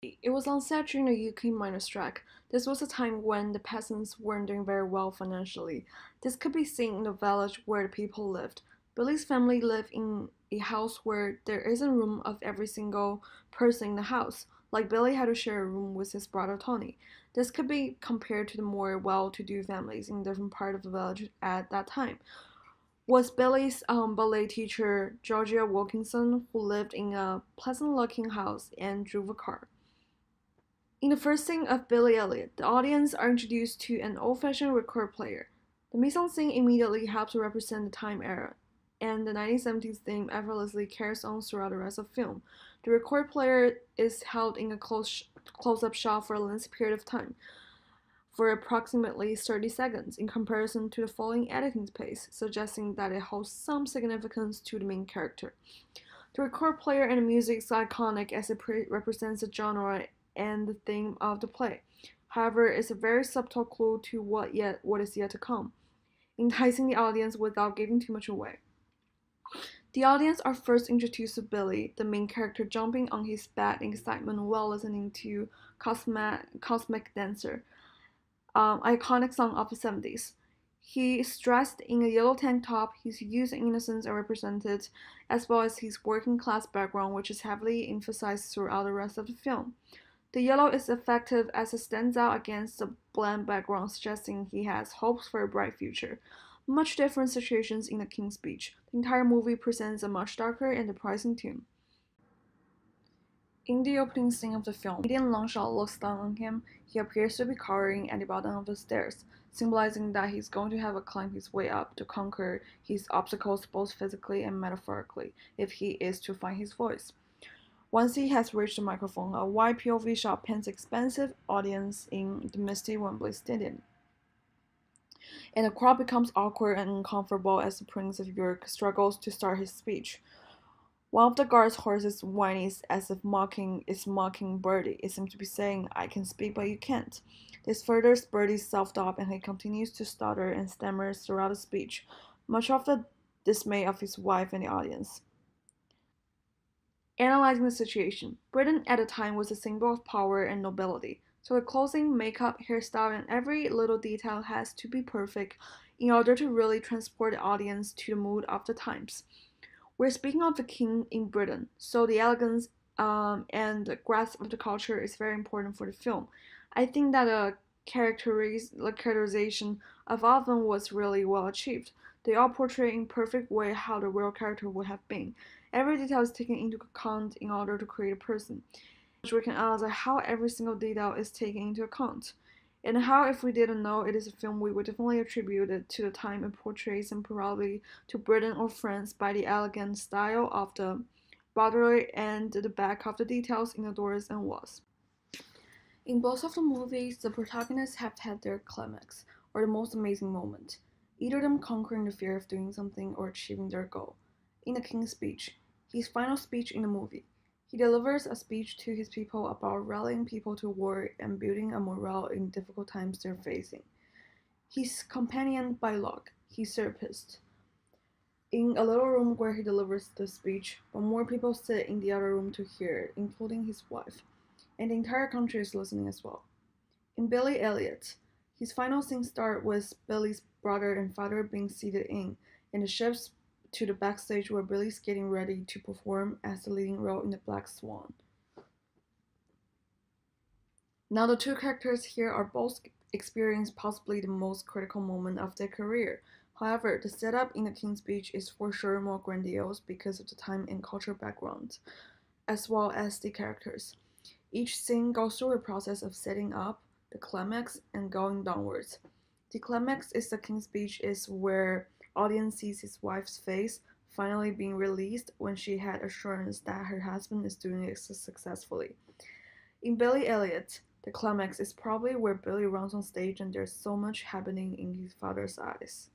It was on set during the UK miners' strike. This was a time when the peasants weren't doing very well financially. This could be seen in the village where the people lived. Billy's family lived in a house where there isn't room of every single person in the house. Like Billy had to share a room with his brother Tony. This could be compared to the more well-to-do families in different part of the village at that time. Was Billy's ballet teacher Georgia Wilkinson, who lived in a pleasant-looking house and drove a car. In the first scene of Billy Elliot, the audience are introduced to an old-fashioned record player. The mise-en-scene immediately helps to represent the time era, and the 1970s theme effortlessly carries on throughout the rest of the film. The record player is held in a close-up shot for a lengthy period of time, for approximately 30 seconds, in comparison to the following editing pace, suggesting that it holds some significance to the main character. The record player and the music is iconic as it represents the genre and the theme of the play. However, it's a very subtle clue to what is yet to come, enticing the audience without giving too much away. The audience are first introduced to Billy, the main character jumping on his bed in excitement while listening to Cosmic Dancer, iconic song of the 70s. He is dressed in a yellow tank top, his youth and innocence are represented, as well as his working class background, which is heavily emphasized throughout the rest of the film. The yellow is effective as it stands out against the bland background, suggesting he has hopes for a bright future. Much different situations in the King's Speech. The entire movie presents a much darker and depressing tone. In the opening scene of the film, Indian Longshot looks down on him. He appears to be cowering at the bottom of the stairs, symbolizing that he's going to have to climb his way up to conquer his obstacles both physically and metaphorically, if he is to find his voice. Once he has reached the microphone, a wide POV shot paints expansive audience in the misty Wembley Stadium, and the crowd becomes awkward and uncomfortable as the Prince of York struggles to start his speech. One of the guard's horses whinnies as if mocking Birdie. It seems to be saying, I can speak but you can't. This furthers Birdie's self-doubt and he continues to stutter and stammer throughout the speech, much of the dismay of his wife and the audience. Analyzing the situation, Britain at the time was a symbol of power and nobility, so the clothing, makeup, hairstyle, and every little detail has to be perfect in order to really transport the audience to the mood of the times. We're speaking of the king in Britain, so the elegance and the grasp of the culture is very important for the film. I think that the characterization of all of them was really well achieved. They all portray in perfect way how the real character would have been. Every detail is taken into account in order to create a person. We can analyze how every single detail is taken into account, and how if we didn't know it is a film we would definitely attribute it to the time it portrays and probably to Britain or France by the elegant style of the broderie and the back of the details in the doors and walls. In both of the movies, the protagonists have had their climax, or the most amazing moment, either them conquering the fear of doing something or achieving their goal. In The King's Speech, his final speech in the movie, he delivers a speech to his people about rallying people to war and building a morale in difficult times they're facing. He's companioned by Locke, his therapist, in a little room where he delivers the speech, but more people sit in the other room to hear it, including his wife, and the entire country is listening as well. In Billy Elliot, his final scene starts with Billy's brother and father being seated in, and it shifts to the backstage where Billy's getting ready to perform as the leading role in The Black Swan. Now the two characters here are both experiencing possibly the most critical moment of their career. However, the setup in The King's Speech is for sure more grandiose because of the time and cultural background, as well as the characters. Each scene goes through a process of setting up, the climax, and going downwards. The climax is The King's Speech is where audience sees his wife's face finally being released when she had assurance that her husband is doing it successfully. In Billy Elliot, the climax is probably where Billy runs on stage and there's so much happening in his father's eyes.